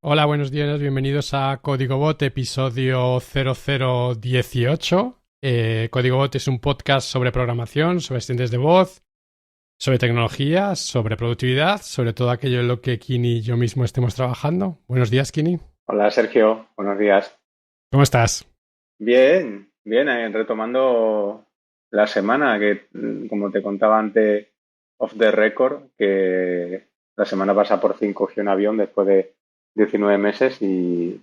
Hola, buenos días, bienvenidos a Código Bot, episodio 0018. Código Bot es un podcast sobre programación, sobre asistentes de voz, sobre tecnología, sobre productividad, sobre todo aquello en lo que Kini y yo mismo estemos trabajando. Buenos días, Kini. Hola Sergio, buenos días. ¿Cómo estás? Bien, bien, retomando la semana que, como te contaba antes, off the record, que la semana pasada por fin cogí un avión después de 19 meses y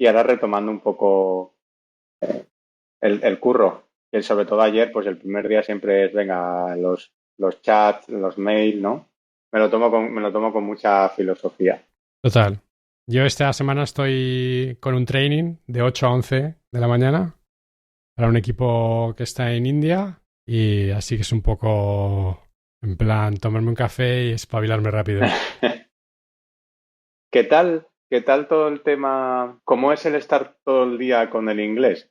ahora retomando un poco el curro. Y sobre todo ayer, pues el primer día siempre es, venga, los chats, los mails, ¿no? Me lo tomo con mucha filosofía. Total. Yo esta semana estoy con un training de 8 a 11 de la mañana para un equipo que está en India y así que es un poco en plan tomarme un café y espabilarme rápido. ¿Qué tal? ¿Qué tal todo el tema? ¿Cómo es el estar todo el día con el inglés?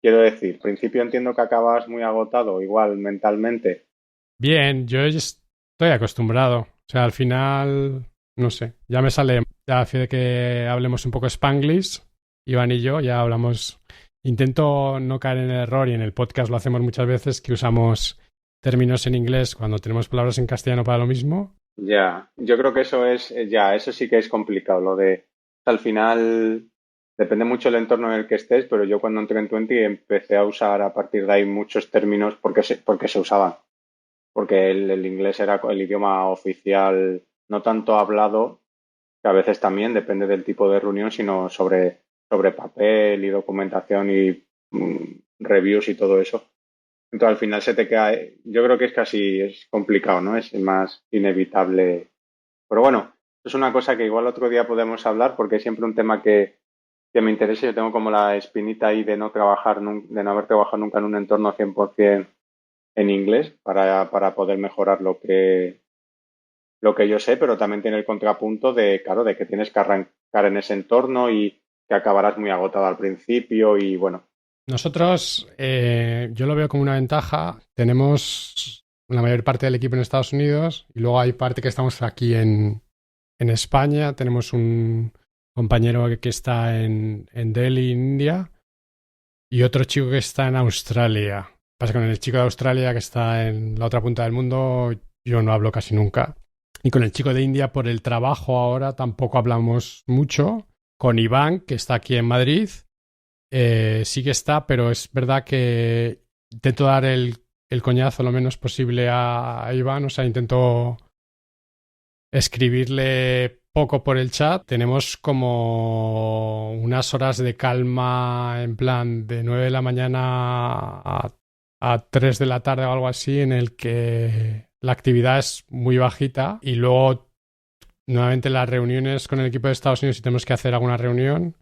Quiero decir, al principio entiendo que acabas muy agotado, igual mentalmente. Bien, yo ya estoy acostumbrado. O sea, al final, no sé, ya me sale, ya hace que hablemos un poco Spanglish, Iván y yo, ya hablamos. Intento no caer en el error y en el podcast lo hacemos muchas veces que usamos términos en inglés cuando tenemos palabras en castellano para lo mismo. Ya, yo creo que eso es, ya, eso sí que es complicado. Lo de, al final, depende mucho del entorno en el que estés, pero yo cuando entré en Twenty empecé a usar a partir de ahí muchos términos porque se usaban. Porque el inglés era el idioma oficial, no tanto hablado, que a veces también depende del tipo de reunión, sino sobre papel y documentación y reviews y todo eso. Entonces al final se te queda, yo creo que es casi, es complicado, ¿no? Es más inevitable. Pero bueno, es una cosa que igual otro día podemos hablar porque es siempre un tema que me interesa. Yo tengo como la espinita ahí de no trabajar, de no haber trabajado nunca en un entorno 100% en inglés para poder mejorar lo que yo sé, pero también tiene el contrapunto de, claro, de que tienes que arrancar en ese entorno y que acabarás muy agotado al principio y bueno. Nosotros, yo lo veo como una ventaja. Tenemos la mayor parte del equipo en Estados Unidos y luego hay parte que estamos aquí en España. Tenemos un compañero que está en Delhi, India, y otro chico que está en Australia. Pasa con el chico de Australia que está en la otra punta del mundo, yo no hablo casi nunca. Y con el chico de India por el trabajo ahora tampoco hablamos mucho. Con Iván, que está aquí en Madrid, sí que está, pero es verdad que intento dar el coñazo lo menos posible a Iván. O sea, intento escribirle poco por el chat. Tenemos como unas horas de calma en plan de 9 de la mañana a 3 de la tarde o algo así, en el que la actividad es muy bajita y luego nuevamente las reuniones con el equipo de Estados Unidos, si tenemos que hacer alguna reunión,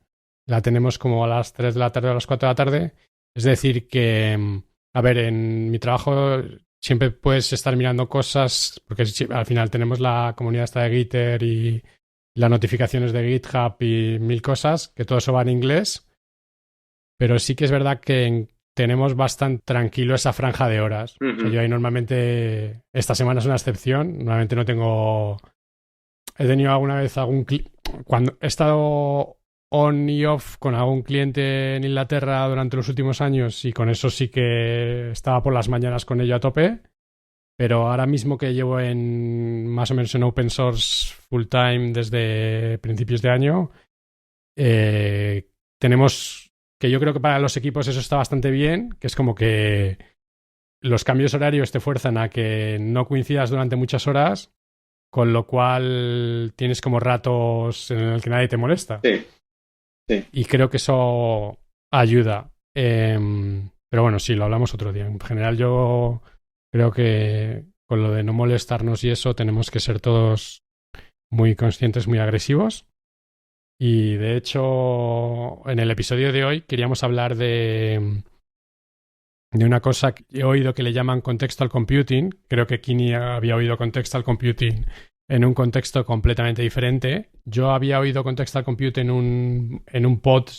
la tenemos como a las 3 de la tarde o a las 4 de la tarde. Es decir que, a ver, en mi trabajo siempre puedes estar mirando cosas, porque al final tenemos la comunidad esta de Gitter y las notificaciones de GitHub y mil cosas, que todo eso va en inglés, pero sí que es verdad que tenemos bastante tranquilo esa franja de horas. O sea, Ujú. yo ahí normalmente, esta semana es una excepción, normalmente no tengo... He tenido alguna vez cuando he estado on y off con algún cliente en Inglaterra durante los últimos años y con eso sí que estaba por las mañanas con ello a tope. Pero ahora mismo que llevo en más o menos en open source full time desde principios de año, tenemos que yo creo que para los equipos eso está bastante bien, que es como que los cambios horarios te fuerzan a que no coincidas durante muchas horas, con lo cual tienes como ratos en el que nadie te molesta. Sí, sí. Y creo que eso ayuda. Pero bueno, sí, lo hablamos otro día. En general yo creo que con lo de no molestarnos y eso tenemos que ser todos muy conscientes, muy agresivos. Y de hecho, en el episodio de hoy queríamos hablar de una cosa que he oído que le llaman contextual computing. Creo que Kini había oído contextual computing en un contexto completamente diferente. Yo había oído contextual computing en un pod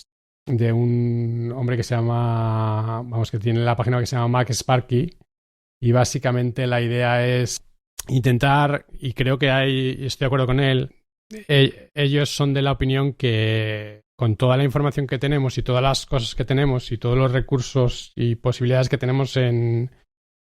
de un hombre que se llama, vamos, que tiene la página que se llama Mac Sparky, y básicamente la idea es intentar, y creo que estoy de acuerdo con él, ellos son de la opinión que con toda la información que tenemos y todas las cosas que tenemos y todos los recursos y posibilidades que tenemos en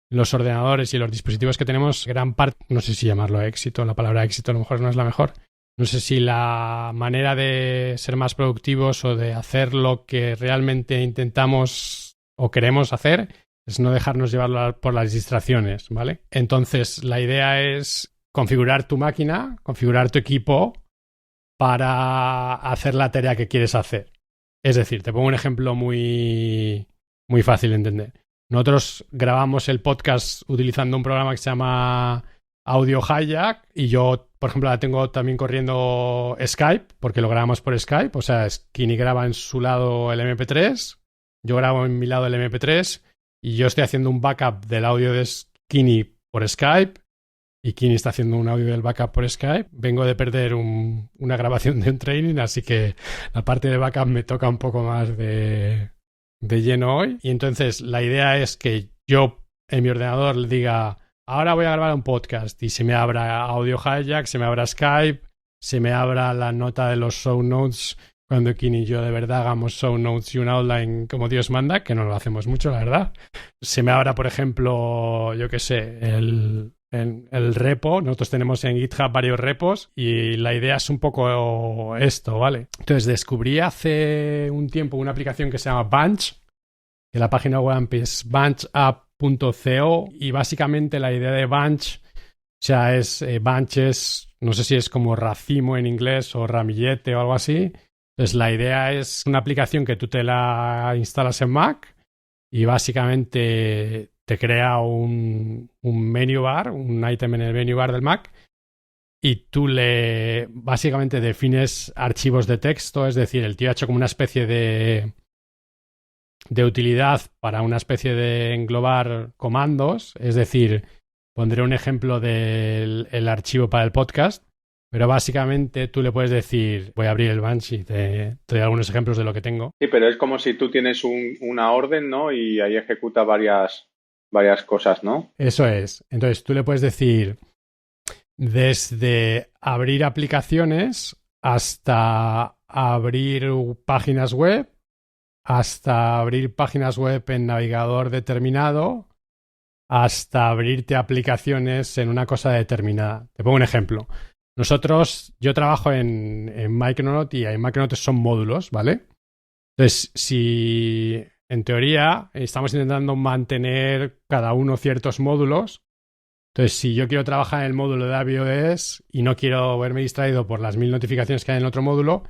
los ordenadores y los dispositivos que tenemos, gran parte, no sé si llamarlo éxito, la palabra éxito a lo mejor no es la mejor, no sé si la manera de ser más productivos o de hacer lo que realmente intentamos o queremos hacer es no dejarnos llevar por las distracciones, ¿vale? Entonces, la idea es configurar tu máquina, configurar tu equipo para hacer la tarea que quieres hacer. Es decir, te pongo un ejemplo muy, muy fácil de entender. Nosotros grabamos el podcast utilizando un programa que se llama Audio Hijack y yo, por ejemplo, la tengo también corriendo Skype porque lo grabamos por Skype. O sea, Skinny graba en su lado el MP3, yo grabo en mi lado el MP3 y yo estoy haciendo un backup del audio de Skinny por Skype y Kini está haciendo un audio del backup por Skype. Vengo de perder una grabación de un training, así que la parte de backup me toca un poco más de lleno hoy. Y entonces la idea es que yo en mi ordenador le diga, ahora voy a grabar un podcast y se me abra Audio Hijack, se me abra Skype, se me abra la nota de los show notes cuando Kini y yo de verdad hagamos show notes y un outline como Dios manda, que no lo hacemos mucho, la verdad. Se me abra, por ejemplo, yo qué sé, el repo. Nosotros tenemos en GitHub varios repos y la idea es un poco esto, ¿vale? Entonces descubrí hace un tiempo una aplicación que se llama Bunch, que la página web es bunchapp.co y básicamente la idea de Bunch, o sea, Bunch es, no sé si es como racimo en inglés o ramillete o algo así. Entonces la idea es una aplicación que tú te la instalas en Mac y básicamente te crea un menu bar, un ítem en el menu bar del Mac y tú le básicamente defines archivos de texto, es decir, el tío ha hecho como una especie de utilidad para una especie de englobar comandos, es decir, pondré un ejemplo del archivo para el podcast, pero básicamente tú le puedes decir, voy a abrir el Bunch y te doy algunos ejemplos de lo que tengo. Sí, pero es como si tú tienes una orden, ¿no? Y ahí ejecuta varias cosas, ¿no? Eso es. Entonces tú le puedes decir desde abrir aplicaciones hasta abrir páginas web, hasta abrir páginas web en navegador determinado, hasta abrirte aplicaciones en una cosa determinada. Te pongo un ejemplo. Yo trabajo en Micronaut y en Micronaut son módulos, ¿vale? Entonces, si en teoría estamos intentando mantener cada uno ciertos módulos, entonces si yo quiero trabajar en el módulo de iOS y no quiero verme distraído por las 1000 notificaciones que hay en el otro módulo,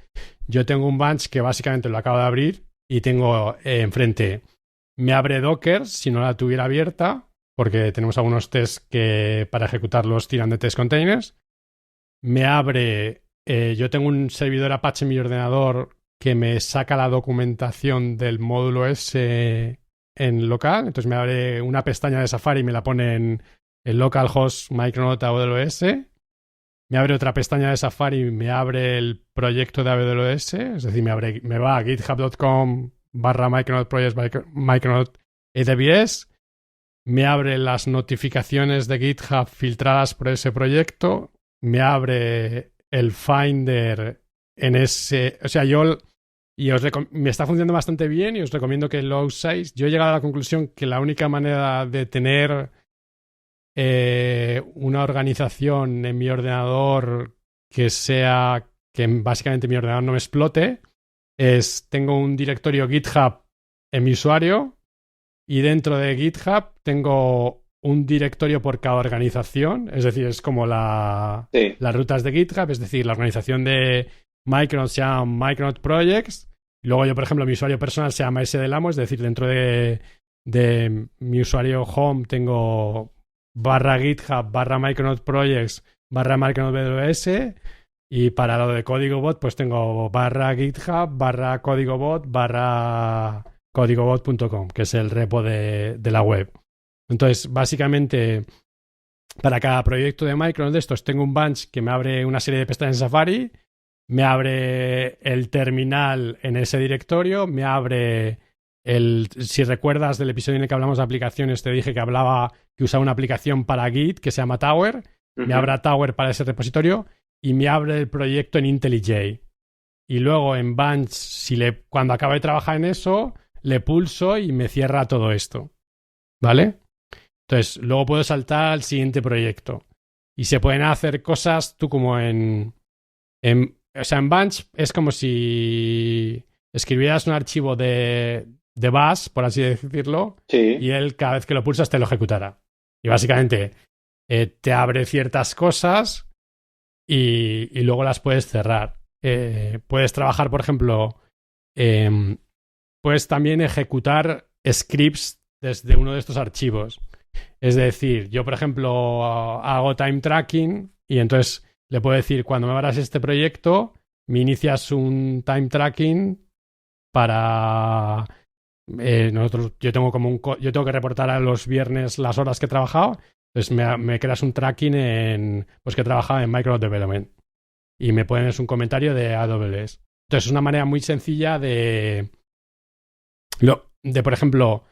yo tengo un bunch que básicamente lo acabo de abrir y tengo enfrente, me abre Docker si no la tuviera abierta, porque tenemos algunos tests que para ejecutarlos tiran de test containers. Me abre, yo tengo un servidor Apache en mi ordenador que me saca la documentación del módulo ese en local. Entonces me abre una pestaña de Safari y me la pone en localhost Micronaut AWS. Me abre otra pestaña de Safari y me abre el proyecto de AWS. Es decir, me va a github.com/Micronaut Projects Micronaut AWS. Me abre las notificaciones de GitHub filtradas por ese proyecto. Me abre el Finder en ese... O sea, me está funcionando bastante bien y os recomiendo que lo uséis. Yo he llegado a la conclusión que la única manera de tener una organización en mi ordenador que básicamente mi ordenador no me explote es tengo un directorio GitHub en mi usuario y dentro de GitHub tengo un directorio por cada organización, es decir, es como las rutas de GitHub, es decir, la organización de Micronaut se llama Micronaut Projects, y luego yo, por ejemplo, mi usuario personal se llama ese del amo, es decir, dentro de mi usuario home tengo /GitHub/Micronaut Projects /Micronaut AWS y para lo de código bot pues tengo /GitHub/códigobot /códigobot.com, que es el repo de la web. Entonces, básicamente, para cada proyecto de Micronaut de estos tengo un bunch que me abre una serie de pestañas en Safari, me abre el terminal en ese directorio, me abre si recuerdas del episodio en el que hablamos de aplicaciones, te dije que usaba una aplicación para Git que se llama Tower, me abre Tower para ese repositorio y me abre el proyecto en IntelliJ. Y luego en Bunch, cuando acabe de trabajar en eso, le pulso y me cierra todo esto. ¿Vale? Entonces, luego puedo saltar al siguiente proyecto. Y se pueden hacer cosas tú como o sea, en Bunch es como si escribieras un archivo de Bash, por así decirlo, Sí, y él cada vez que lo pulsas te lo ejecutara. Y básicamente te abre ciertas cosas y luego las puedes cerrar. Puedes trabajar, por ejemplo, puedes también ejecutar scripts desde uno de estos archivos. Es decir, yo, por ejemplo, hago time tracking y entonces le puedo decir, cuando me abras este proyecto, me inicias un time tracking para... yo tengo que reportar a los viernes las horas que he trabajado, entonces me creas un tracking pues que he trabajado en Microsoft Development y me pones un comentario de AWS. Entonces es una manera muy sencilla por ejemplo,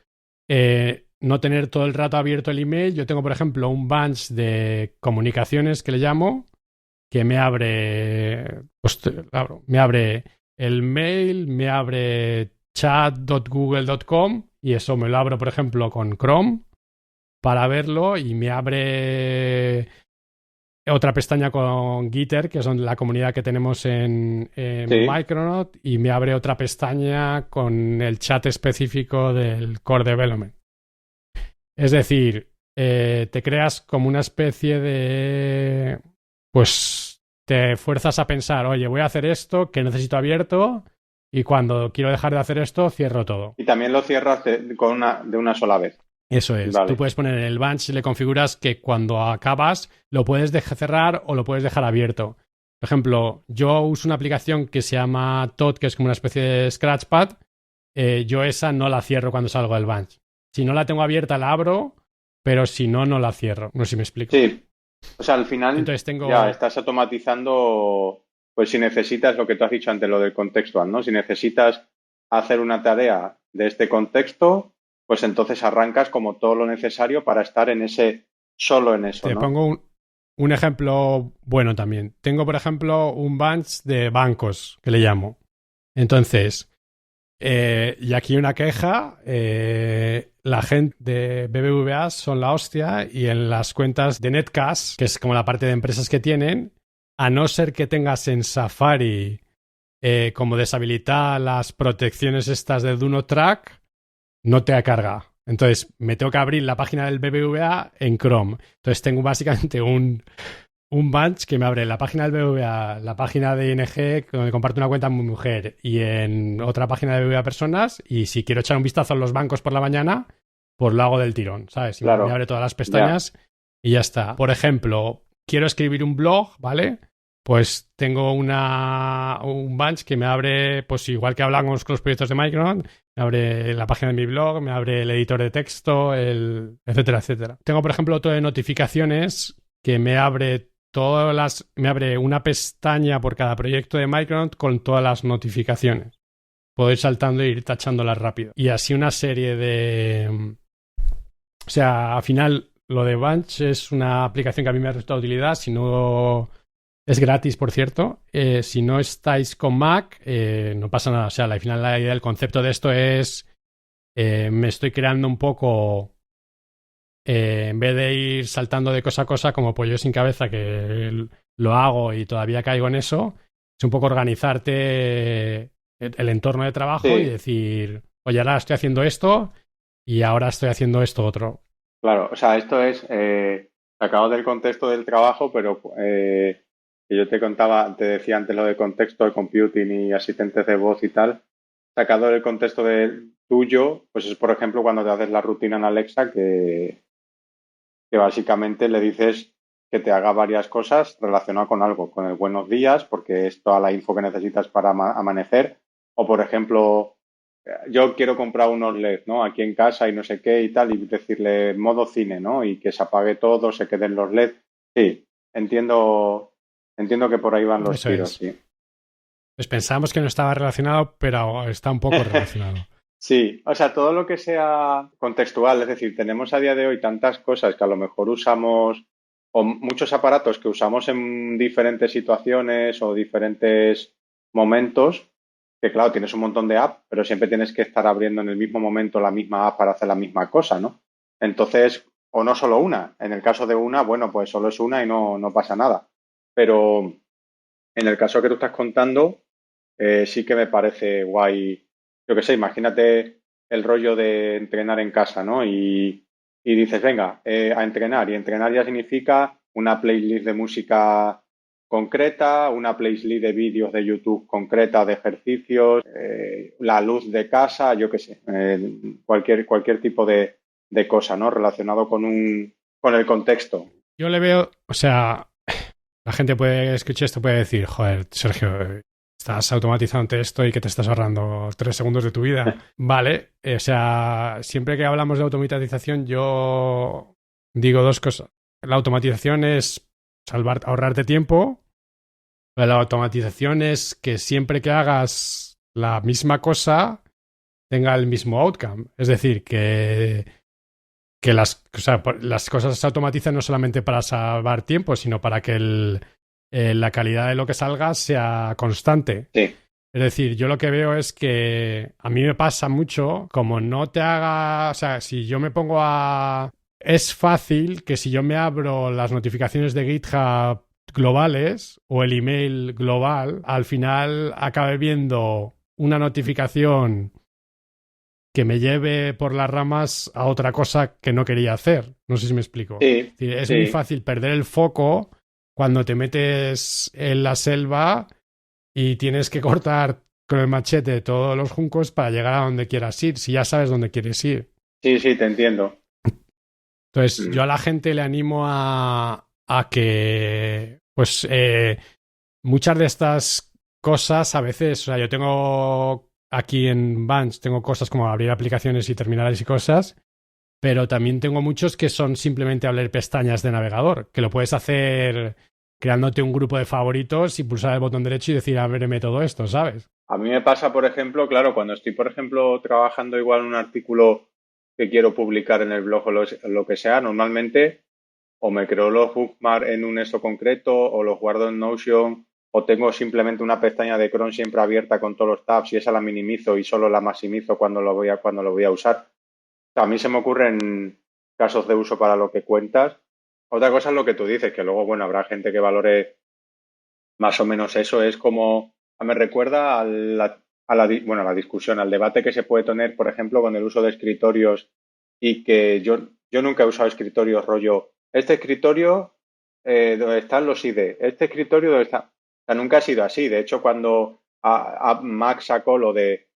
no tener todo el rato abierto el email. Yo tengo, por ejemplo, un bunch de comunicaciones que le llamo, que me abre, pues, me abre el mail, me abre chat.google.com y eso me lo abro, por ejemplo, con Chrome para verlo y me abre otra pestaña con Gitter, que es la comunidad que tenemos en sí. Micronaut, y me abre otra pestaña con el chat específico del Core Development. Es decir, te creas como una especie de... Pues te fuerzas a pensar, oye, voy a hacer esto, que necesito abierto, y cuando quiero dejar de hacer esto, cierro todo. Y también lo cierras de una sola vez. Eso es. Tú Vale. puedes poner en el bunch, le configuras que cuando acabas lo puedes dejar cerrar o lo puedes dejar abierto. Por ejemplo, yo uso una aplicación que se llama Todd, que es como una especie de Scratchpad. Yo esa no la cierro cuando salgo del bunch. Si no la tengo abierta, la abro, pero si no, no la cierro. No sé si me explico. Sí. O sea, al final Entonces ya tengo... estás automatizando, pues si necesitas lo que tú has dicho antes, lo del contextual, ¿no? Si necesitas hacer una tarea de este contexto, pues entonces arrancas como todo lo necesario para estar solo en eso, Te ¿no? pongo un ejemplo bueno también. Tengo, por ejemplo, un bunch de bancos, que le llamo. Entonces, y aquí una queja, la gente de BBVA son la hostia y en las cuentas de Netcash, que es como la parte de empresas que tienen, a no ser que tengas en Safari como deshabilitar las protecciones estas de Do Not Track, no te carga. Entonces me tengo que abrir la página del BBVA en Chrome. Entonces tengo básicamente un bunch que me abre la página del BBVA, la página de ING, donde comparto una cuenta con mi mujer, y en otra página de BBVA Personas. Y si quiero echar un vistazo a los bancos por la mañana, pues lo hago del tirón, ¿sabes? Y me Claro, abre todas las ya, pestañas y ya está. Por ejemplo, quiero escribir un blog, ¿vale? Pues tengo un bunch que me abre, pues igual que hablamos con los proyectos de Microsoft, me abre la página de mi blog, me abre el editor de texto, etcétera, etcétera. Tengo, por ejemplo, otro de notificaciones que me abre una pestaña por cada proyecto de Micronaut con todas las notificaciones. Puedo ir saltando e ir tachándolas rápido. Y así una serie de... O sea, al final lo de Bunch es una aplicación que a mí me ha resultado de utilidad. Si no... Es gratis, por cierto. Si no estáis con Mac, no pasa nada. O sea, al final la idea del concepto de esto es... me estoy creando un poco... en vez de ir saltando de cosa a cosa como pollo sin cabeza, que lo hago y todavía caigo en eso, es un poco organizarte el entorno de trabajo y sí, decir, oye, ahora estoy haciendo esto y ahora estoy haciendo esto otro. claro. O sea, esto es, sacado del contexto del trabajo, pero que yo te contaba, te decía antes lo de contexto de computing y asistentes de voz y tal, sacado del contexto del tuyo, pues es por ejemplo cuando te haces la rutina en Alexa que básicamente le dices que te haga varias cosas relacionadas con algo, con el buenos días, porque es toda la info que necesitas para amanecer, o por ejemplo, yo quiero comprar unos LED, ¿no? Aquí en casa y no sé qué y tal, y decirle modo cine, ¿no? Y que se apague todo, se queden los LED. Sí, entiendo que por ahí van los Eso tiros, es. sí. Pues pensábamos que no estaba relacionado, pero está un poco relacionado. Sí, o sea, todo lo que sea contextual, es decir, tenemos a día de hoy tantas cosas que a lo mejor usamos o muchos aparatos que usamos en diferentes situaciones o diferentes momentos, que claro, tienes un montón de apps, pero siempre tienes que estar abriendo en el mismo momento la misma app para hacer la misma cosa, ¿no? Entonces, o no solo una. En el caso de una, bueno, pues solo es una y no pasa nada. Pero en el caso que tú estás contando, sí que me parece guay. Yo qué sé, imagínate el rollo de entrenar en casa, ¿no? Y dices, venga, a entrenar. Y entrenar ya significa una playlist de música concreta, una playlist de vídeos de YouTube concreta de ejercicios, la luz de casa, yo qué sé, cualquier tipo de cosa, ¿no? Relacionado con el contexto. Yo le veo, o sea, la gente puede escuchar esto, puede decir, joder, Sergio, estás automatizando esto y que te estás ahorrando 3 segundos de tu vida. Vale, o sea, siempre que hablamos de automatización, yo digo dos cosas. La automatización es ahorrarte tiempo. La automatización es que siempre que hagas la misma cosa, tenga el mismo outcome. Es decir, que las cosas se automatizan no solamente para salvar tiempo, sino para que la calidad de lo que salga sea constante. Sí, Es decir, yo lo que veo es que a mí me pasa mucho, como no te haga, o sea, si yo me pongo a... Es fácil que si yo me abro las notificaciones de GitHub globales o el email global, al final acabe viendo una notificación que me lleve por las ramas a otra cosa que no quería hacer. No sé si me explico. sí, Es decir, es muy sí. fácil perder el foco cuando te metes en la selva y tienes que cortar con el machete todos los juncos para llegar a donde quieras ir, si ya sabes dónde quieres ir. Sí, sí, te entiendo. Entonces, Mm. yo a la gente le animo a que, pues, muchas de estas cosas a veces, o sea, yo tengo aquí en Bunch, tengo cosas como abrir aplicaciones y terminales y cosas, pero también tengo muchos que son simplemente abrir pestañas de navegador, que lo puedes hacer creándote un grupo de favoritos y pulsar el botón derecho y decir, ábreme todo esto, ¿sabes? A mí me pasa, por ejemplo, claro, cuando estoy, por ejemplo, trabajando igual en un artículo que quiero publicar en el blog o lo que sea, normalmente o me creo los bookmarks en un eso concreto o los guardo en Notion o tengo simplemente una pestaña de Chrome siempre abierta con todos los tabs y esa la minimizo y solo la maximizo cuando lo voy a usar. A mí se me ocurren casos de uso para lo que cuentas. Otra cosa es lo que tú dices, que luego, bueno, habrá gente que valore más o menos eso. Es como, me recuerda bueno, a la discusión, al debate que se puede tener, por ejemplo, con el uso de escritorios y que yo nunca he usado escritorios rollo, este escritorio donde están los ID, este escritorio donde está. O sea, nunca ha sido así. De hecho, cuando Mac sacó lo de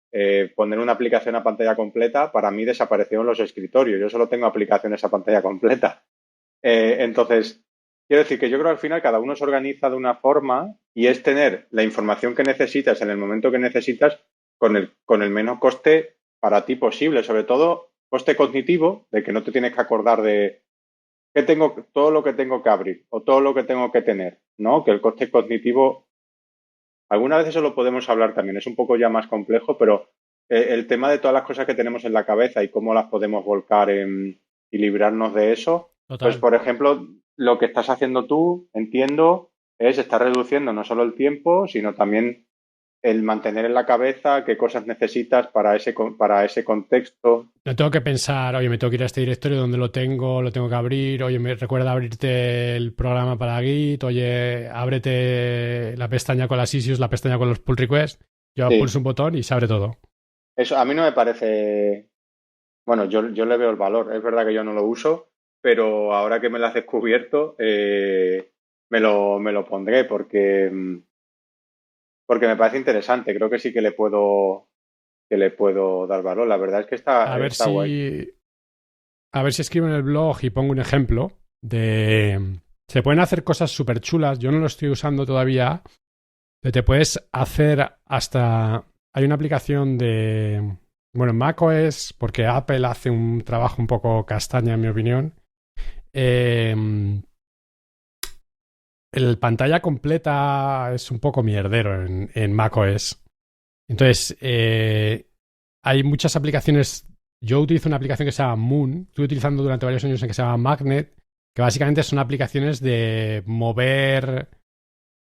poner una aplicación a pantalla completa, para mí desaparecieron los escritorios. Yo solo tengo aplicaciones a pantalla completa. Entonces, quiero decir que yo creo que al final cada uno se organiza de una forma y es tener la información que necesitas en el momento que necesitas con el menos coste para ti posible, sobre todo coste cognitivo, de que no te tienes que acordar de todo lo que tengo que abrir o todo lo que tengo que tener, ¿no? Que el coste cognitivo, algunas veces eso lo podemos hablar también, es un poco ya más complejo, pero el tema de todas las cosas que tenemos en la cabeza y cómo las podemos volcar y librarnos de eso, pues Total. por ejemplo, lo que estás haciendo tú, entiendo, es estar reduciendo no solo el tiempo, sino también el mantener en la cabeza qué cosas necesitas para ese contexto. No tengo que pensar, oye, me tengo que ir a este directorio donde lo tengo que abrir, oye, me recuerda abrirte el programa para Git, oye, ábrete la pestaña con las issues, la pestaña con los pull requests. Yo Sí, pulso un botón y se abre todo. eso a mí no me parece. Bueno, yo le veo el valor. Es verdad que yo no lo uso, pero ahora que me lo has descubierto, me lo pondré porque me parece interesante. Creo que sí que le puedo dar valor. La verdad es que está, A ver está guay. si, a ver si escribo en el blog y pongo un ejemplo de... Se pueden hacer cosas súper chulas, yo no lo estoy usando todavía, pero te puedes hacer hasta... Hay una aplicación de... Bueno, en macOS, porque Apple hace un trabajo un poco castaña, en mi opinión. Eh, el pantalla completa es un poco mierdero en macOS. Entonces, hay muchas aplicaciones. Yo utilizo una aplicación que se llama Moon. Estuve utilizando durante varios años en que se llama Magnet, que básicamente son aplicaciones de mover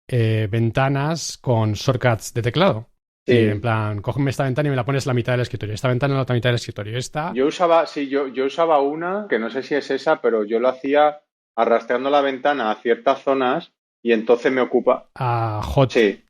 ventanas con shortcuts de teclado. Sí. Y en plan, cógeme esta ventana y me la pones en la mitad del escritorio. Esta ventana en la otra mitad del escritorio. Esta... Yo usaba una, que no sé si es esa, pero yo lo hacía arrastrando la ventana a ciertas zonas y entonces me ocupa. A hot... Sí.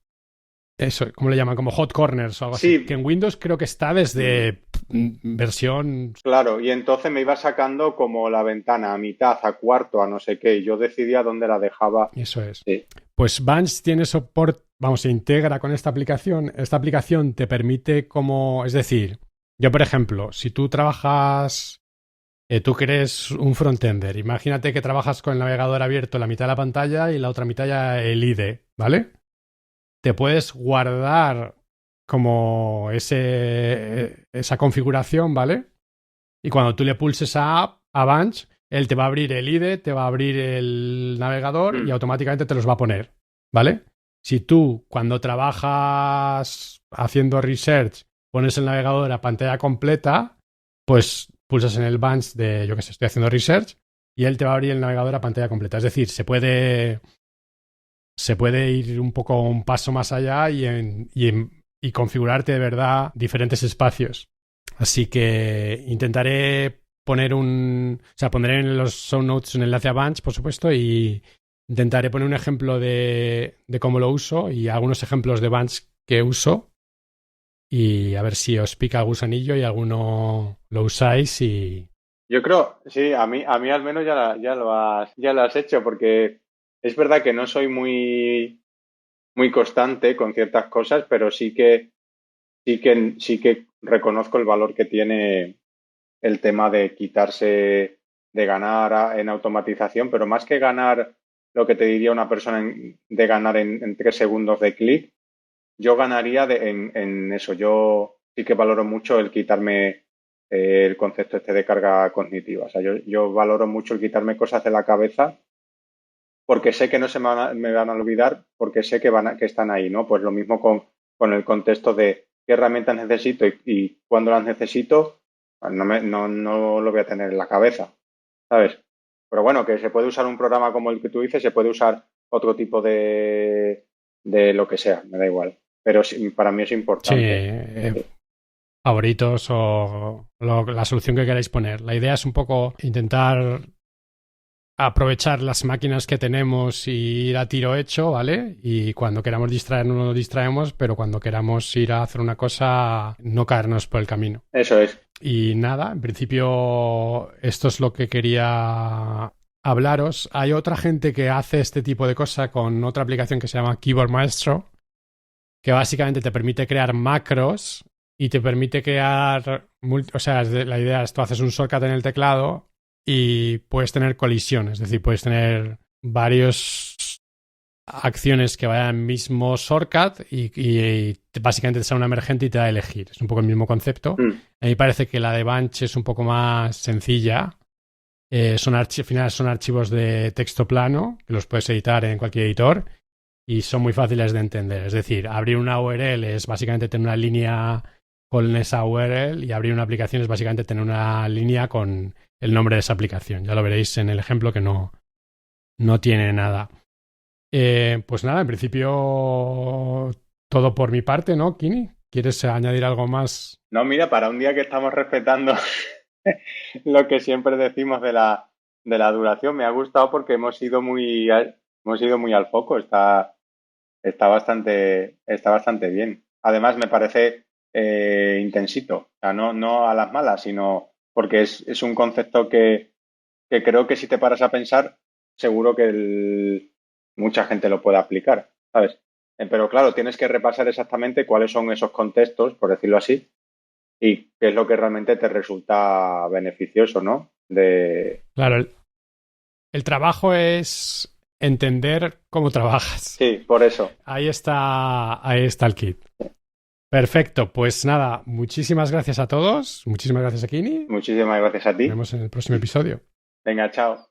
Eso, ¿cómo le llaman? Como hot corners o algo Sí. así. Que en Windows creo que está desde versión... Claro, y entonces me iba sacando como la ventana a mitad, a cuarto, a no sé qué, y yo decidía dónde la dejaba. Eso es. Sí. Pues Bunch tiene soporte, vamos, se integra con esta aplicación. Esta aplicación te permite como... Es decir, yo, por ejemplo, si tú trabajas... tú que eres un frontender, imagínate que trabajas con el navegador abierto la mitad de la pantalla y la otra mitad ya el IDE, ¿vale? Te puedes guardar como esa configuración, ¿vale? Y cuando tú le pulses a Bunch, él te va a abrir el IDE, te va a abrir el navegador y automáticamente te los va a poner, ¿vale? Si tú, cuando trabajas haciendo research, pones el navegador a pantalla completa, pues pulsas en el Bunch de, yo qué sé, estoy haciendo research, y él te va a abrir el navegador a pantalla completa. Es decir, se puede ir un poco un paso más allá y configurarte de verdad diferentes espacios. Así que intentaré poner pondré en los show notes un enlace a Bunch, por supuesto, y intentaré poner un ejemplo de cómo lo uso y algunos ejemplos de Bunch que uso y a ver si os pica el gusanillo y alguno lo usáis y... Yo creo, sí, a mí al menos ya lo has hecho, porque es verdad que no soy muy constante con ciertas cosas, pero sí que reconozco el valor que tiene el tema de quitarse, de ganar en automatización, pero más que ganar lo que te diría una persona de ganar en 3 segundos de clic, yo ganaría en eso. Yo sí que valoro mucho el quitarme el concepto este de carga cognitiva. O sea, yo valoro mucho el quitarme cosas de la cabeza porque sé que no me van a olvidar, porque sé que están ahí, ¿no? Pues lo mismo con el contexto de qué herramientas necesito y cuándo las necesito, no lo voy a tener en la cabeza, ¿sabes? Pero bueno, que se puede usar un programa como el que tú dices, se puede usar otro tipo de lo que sea, me da igual. Pero sí, para mí es importante. Sí, favoritos o la solución que queráis poner. La idea es un poco intentar aprovechar las máquinas que tenemos y ir a tiro hecho, ¿vale? Y cuando queramos distraernos nos distraemos, pero cuando queramos ir a hacer una cosa, no caernos por el camino. Eso es. Y nada, en principio esto es lo que quería hablaros. Hay otra gente que hace este tipo de cosa con otra aplicación que se llama Keyboard Maestro, que básicamente te permite crear macros y te permite crear... O sea, la idea es tú haces un shortcut en el teclado y puedes tener colisiones, es decir, puedes tener varias acciones que vayan al mismo shortcut y básicamente te sale una emergente y te da a elegir. Es un poco el mismo concepto. A mí me parece que la de Bunch es un poco más sencilla. Al final son archivos de texto plano que los puedes editar en cualquier editor y son muy fáciles de entender. Es decir, abrir una URL es básicamente tener una línea con esa URL y abrir una aplicación es básicamente tener una línea con el nombre de esa aplicación. Ya lo veréis en el ejemplo que no tiene nada. Pues nada, en principio todo por mi parte, ¿no, Kini? ¿Quieres añadir algo más? No, mira, para un día que estamos respetando lo que siempre decimos de la duración, me ha gustado porque hemos ido muy al foco. Está bastante bien. Además, me parece intensito. O sea, no a las malas, sino porque es un concepto que creo que si te paras a pensar, seguro que mucha gente lo puede aplicar, ¿sabes? Pero claro, tienes que repasar exactamente cuáles son esos contextos, por decirlo así, y qué es lo que realmente te resulta beneficioso, ¿no? Claro, el trabajo es entender cómo trabajas. Sí, por eso. Ahí está el kit. Perfecto, pues nada, muchísimas gracias a todos, muchísimas gracias a Kini. Muchísimas gracias a ti. Nos vemos en el próximo episodio. Venga, chao.